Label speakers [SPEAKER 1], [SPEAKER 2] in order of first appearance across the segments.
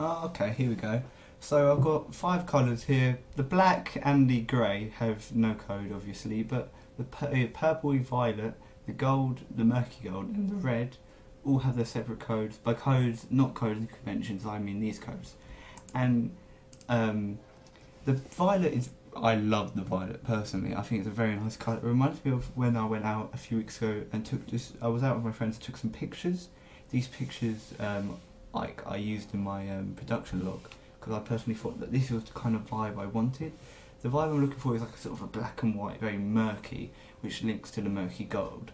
[SPEAKER 1] Oh, okay, here we go. So I've got 5 colours here. The black and the grey have no code, obviously, but the purpley violet, the gold, the murky gold, and the red all have their separate codes. By codes, not coding conventions, I mean these codes. And the violet is, I love the violet personally. I think it's a very nice colour. It reminds me of when I went out a few weeks ago and I was out with my friends, took some pictures. These pictures, like I used in my production log, because I personally thought that this was the kind of vibe I wanted. The vibe I'm looking for is like a sort of a black and white, very murky, which links to the murky gold,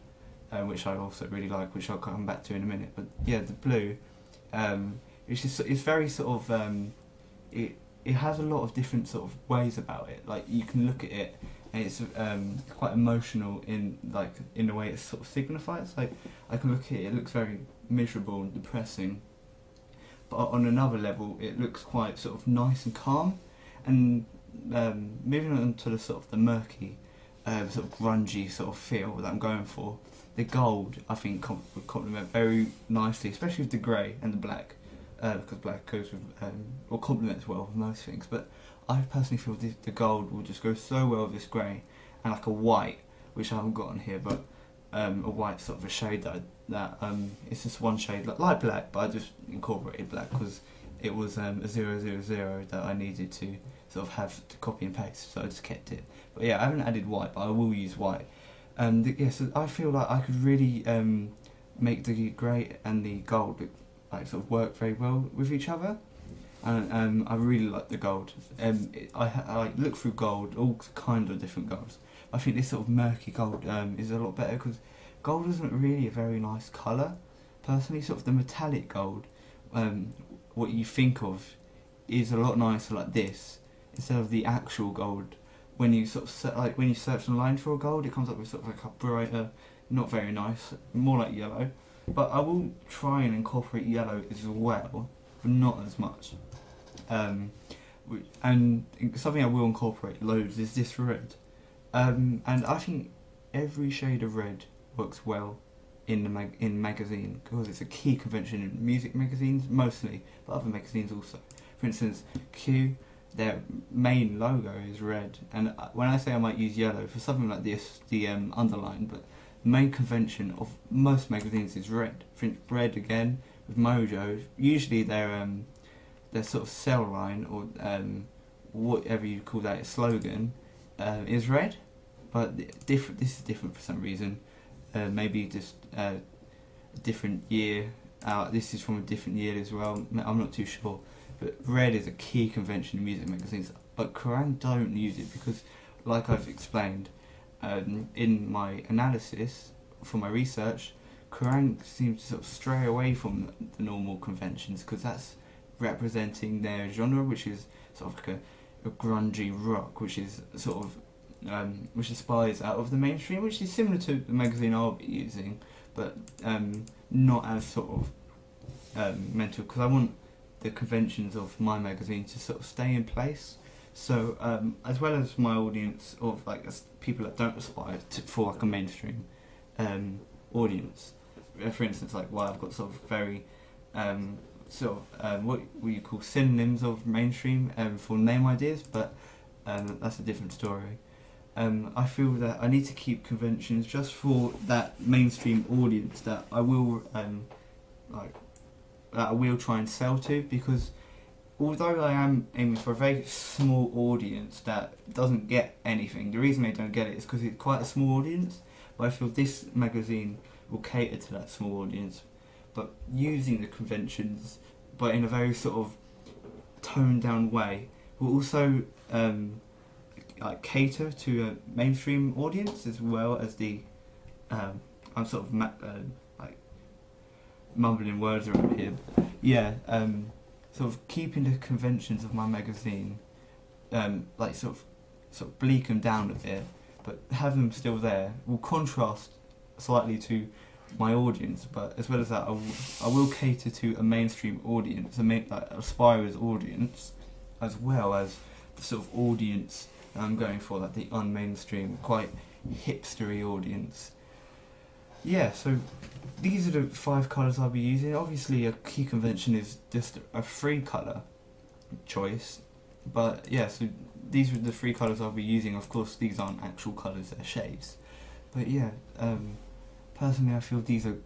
[SPEAKER 1] which I also really like, which I'll come back to in a minute. But yeah, the blue, it's very sort of it has a lot of different sort of ways about it. Like you can look at it, and it's quite emotional in the way it sort of signifies. Like I can look at it; it looks very miserable and depressing. But on another level, it looks quite sort of nice and calm. And moving on to the sort of the murky, sort of grungy sort of feel that I'm going for, the gold I think would complement very nicely, especially with the grey and the black, because black goes with or complements well with most things. But I personally feel the gold will just go so well with this grey and like a white, which I haven't got on here, but a white sort of a shade that it's just one shade like black, but I just incorporated black because it was a 000 that I needed to sort of have to copy and paste, so I just kept it. But yeah, I haven't added white, but I will use white. Yeah, so I feel like I could really make the grey and the gold like sort of work very well with each other. And I really like the gold. I look through gold, all kinds of different golds. I think this sort of murky gold is a lot better because gold isn't really a very nice colour. Personally, sort of the metallic gold, what you think of, is a lot nicer like this instead of the actual gold. When you sort of when you search online for a gold, it comes up with sort of like a brighter, not very nice, more like yellow. But I will try and incorporate yellow as well, but not as much. And something I will incorporate loads is this red. And I think every shade of red works well in magazine because it's a key convention in music magazines mostly, but other magazines also. For instance, Q, their main logo is red, and when I say I might use yellow for something like this, the underline, but the main convention of most magazines is red. For instance, red again with Mojo, usually their sort of cell line or whatever you call that slogan is red, but this is different for some reason. Maybe just a different year. This is from a different year as well. I'm not too sure. But red is a key convention in music magazines. But Kerrang don't use it because, like I've explained in my analysis for my research, Kerrang seems to sort of stray away from the normal conventions because that's representing their genre, which is sort of like a grungy rock, which is sort of which aspires out of the mainstream, which is similar to the magazine I'll be using, but not as sort of mental, because I want the conventions of my magazine to sort of stay in place. So as well as my audience of like people that don't aspire for like a mainstream audience, for instance, like I've got sort of very what you call synonyms of mainstream for name ideas, but that's a different story. I feel that I need to keep conventions just for that mainstream audience that I will try and sell to, because although I am aiming for a very small audience that doesn't get anything, the reason they don't get it is because it's quite a small audience, but I feel this magazine will cater to that small audience, but using the conventions, but in a very sort of toned down way, will also cater to a mainstream audience as well as the I'm sort of mumbling words around here. Yeah, sort of keeping the conventions of my magazine, sort of bleak them down a bit, but have them still there. Will contrast slightly to my audience, but as well as that, I will cater to a mainstream audience, aspirers audience, as well as the sort of audience I'm going for, like the unmainstream, quite hipstery audience. yeah, so these are the 5 colours I'll be using. Obviously, a key convention is just a 3 colour choice, but yeah, so these are the 3 colours I'll be using. Of course, these aren't actual colours, they're shades. But yeah, personally, I feel these are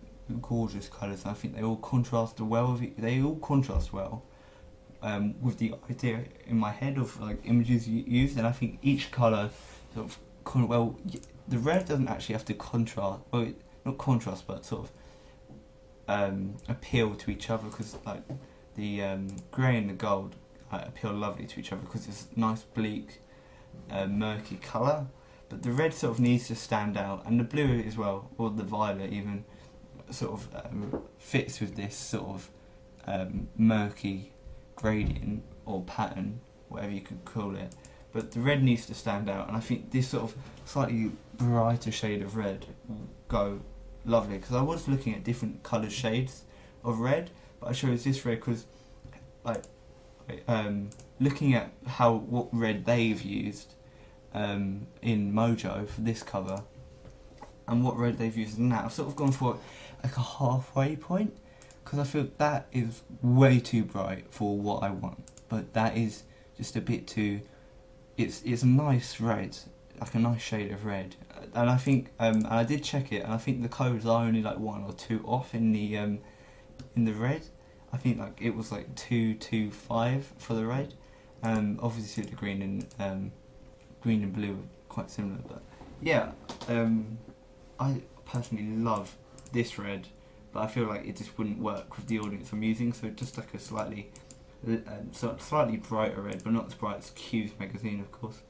[SPEAKER 1] gorgeous colours. I think they all contrast well with they all contrast well with the idea in my head of like images used, and I think each colour sort of the red doesn't actually have to contrast, well, not contrast, but sort of appeal to each other, because like the grey and the gold appeal lovely to each other because it's a nice bleak murky colour, but the red sort of needs to stand out, and the blue as well, or the violet even, sort of fits with this sort of murky gradient or pattern, whatever you could call it. But the red needs to stand out, and I think this sort of slightly brighter shade of red will go lovely, because I was looking at different coloured shades of red, but I chose this red because like looking at what red they've used in Mojo for this cover and what red they've used in that, I've sort of gone for like a halfway point, because I feel that is way too bright for what I want, but that is just a bit too, it's a nice red, like a nice shade of red, and I think and I did check it, and I think the codes are only like 1 or 2 off in the red. I think like it was like 225 for the red. Obviously the green and blue are quite similar, but yeah, I personally love this red, but I feel like it just wouldn't work with the audience I'm using, so just like a slightly brighter red, but not as bright as Q's magazine, of course.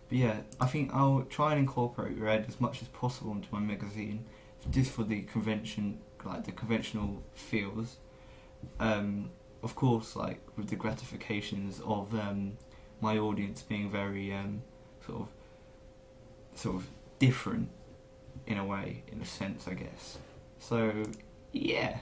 [SPEAKER 1] But yeah, I think I'll try and incorporate red as much as possible into my magazine, just for the convention, like the conventional feels. Of course, like with the gratifications of my audience being very sort of different in a way, in a sense, I guess. So yeah.